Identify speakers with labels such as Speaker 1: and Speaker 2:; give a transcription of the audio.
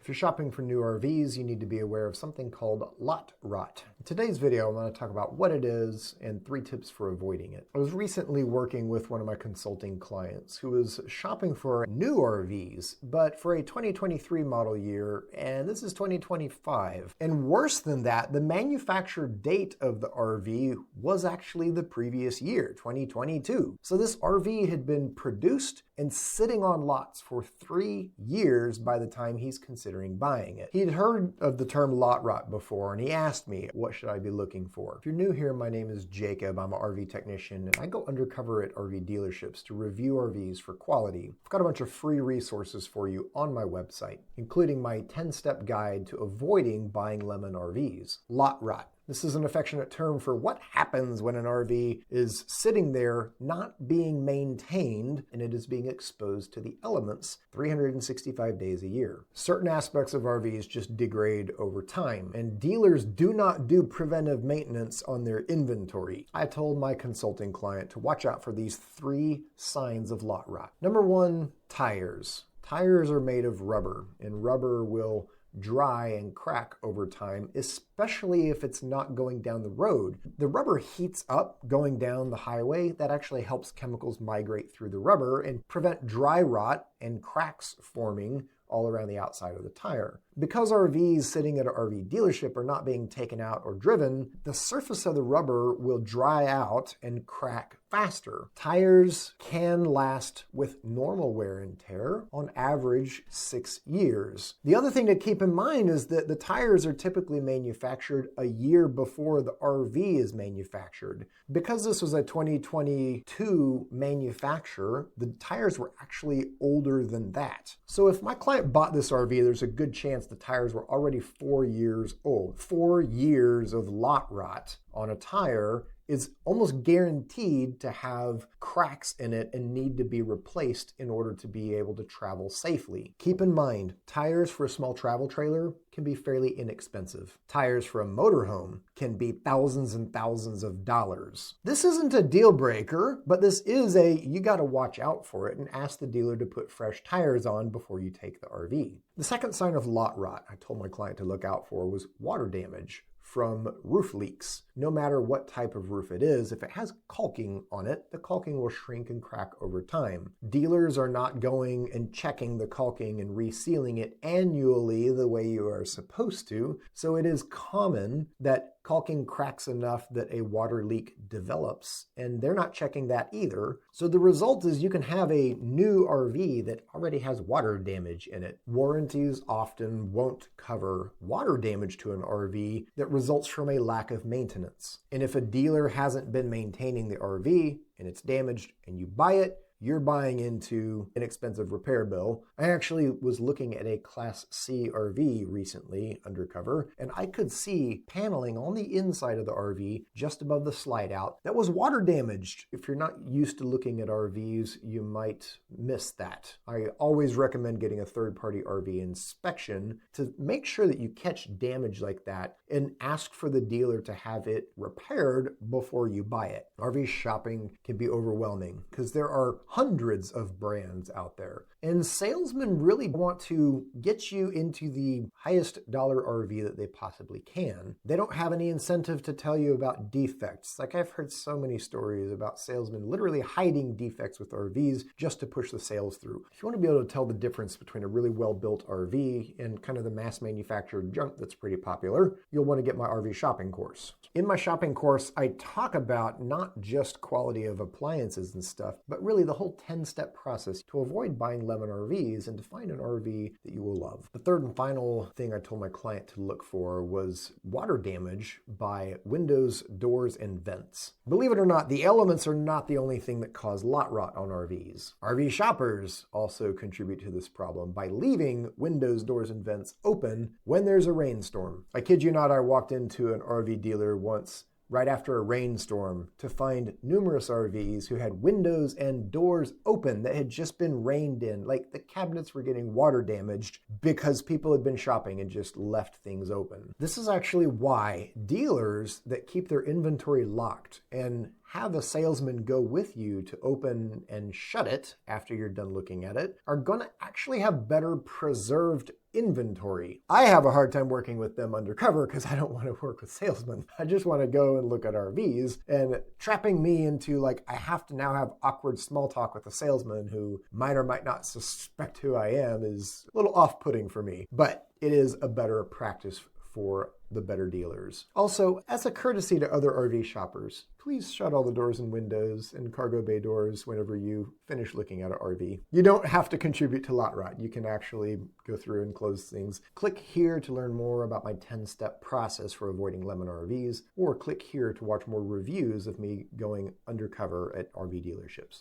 Speaker 1: If you're shopping for new RVs, you need to be aware of something called lot rot. In today's video, I'm going to talk about what it is and 3 tips for avoiding it. I was recently working with one of my consulting clients who was shopping for new RVs, but for a 2023 model year, and this is 2025. And worse than that, the manufacture date of the RV was actually the previous year, 2022. So this RV had been produced and sitting on lots for 3 years by the time he's considering buying it. He'd heard of the term lot rot before, and he asked me, what should I be looking for? If you're new here, my name is Jacob. I'm an RV technician, and I go undercover at RV dealerships to review RVs for quality. I've got a bunch of free resources for you on my website, including my 10-step guide to avoiding buying lemon RVs. Lot rot. This is an affectionate term for what happens when an RV is sitting there not being maintained and it is being exposed to the elements 365 days a year. Certain aspects of RVs just degrade over time, and dealers do not do preventive maintenance on their inventory. I told my consulting client to watch out for these 3 signs of lot rot. Number 1, tires. Tires are made of rubber, and rubber will dry and crack over time, especially if it's not going down the road. The rubber heats up going down the highway. That actually helps chemicals migrate through the rubber and prevent dry rot and cracks forming all around the outside of the tire. Because RVs sitting at an RV dealership are not being taken out or driven, the surface of the rubber will dry out and crack faster. Tires can last with normal wear and tear on average 6 years. The other thing to keep in mind is that the tires are typically manufactured a year before the RV is manufactured. Because this was a 2022 manufacture, the tires were actually older than that. So if my client bought this RV, there's a good chance the tires were already 4 years old. 4 years of lot rot on a tire is almost guaranteed to have cracks in it and need to be replaced in order to be able to travel safely. Keep in mind, tires for a small travel trailer can be fairly inexpensive. Tires for a motorhome can be thousands and thousands of dollars. This isn't a deal breaker, but this is you gotta watch out for it and ask the dealer to put fresh tires on before you take the RV. The second sign of lot rot I told my client to look out for was water damage from roof leaks. No matter what type of roof it is, if it has caulking on it, the caulking will shrink and crack over time. Dealers are not going and checking the caulking and resealing it annually the way you are supposed to, so it is common that caulking cracks enough that a water leak develops, and they're not checking that either. So the result is you can have a new RV that already has water damage in it. Warranties often won't cover water damage to an RV that results from a lack of maintenance. And if a dealer hasn't been maintaining the RV and it's damaged and you buy it, you're buying into an expensive repair bill. I actually was looking at a Class C RV recently undercover, and I could see paneling on the inside of the RV just above the slide out that was water damaged. If you're not used to looking at RVs, you might miss that. I always recommend getting a third-party RV inspection to make sure that you catch damage like that and ask for the dealer to have it repaired before you buy it. RV shopping can be overwhelming because there are hundreds of brands out there. And salesmen really want to get you into the highest dollar RV that they possibly can. They don't have any incentive to tell you about defects. Like, I've heard so many stories about salesmen literally hiding defects with RVs just to push the sales through. If you want to be able to tell the difference between a really well-built RV and kind of the mass manufactured junk that's pretty popular, you'll want to get my RV shopping course. In my shopping course, I talk about not just quality of appliances and stuff, but really the whole 10-step process to avoid buying lemon RVs and to find an RV that you will love. The third and final thing I told my client to look for was water damage by windows, doors, and vents. Believe it or not, the elements are not the only thing that cause lot rot on RVs. RV shoppers also contribute to this problem by leaving windows, doors, and vents open when there's a rainstorm. I kid you not, I walked into an RV dealer once right after a rainstorm to find numerous RVs who had windows and doors open that had just been rained in. Like, the cabinets were getting water damaged because people had been shopping and just left things open. This is actually why dealers that keep their inventory locked and have a salesman go with you to open and shut it after you're done looking at it are going to actually have better preserved inventory. I have a hard time working with them undercover because I don't want to work with salesmen. I just want to go and look at RVs, and trapping me into like I have to now have awkward small talk with a salesman who might or might not suspect who I am is a little off-putting for me, but it is a better practice for the better dealers. Also, as a courtesy to other RV shoppers, please shut all the doors and windows and cargo bay doors whenever you finish looking at an RV. You don't have to contribute to Lot Rot. You can actually go through and close things. Click here to learn more about my 10-step process for avoiding lemon RVs, or click here to watch more reviews of me going undercover at RV dealerships.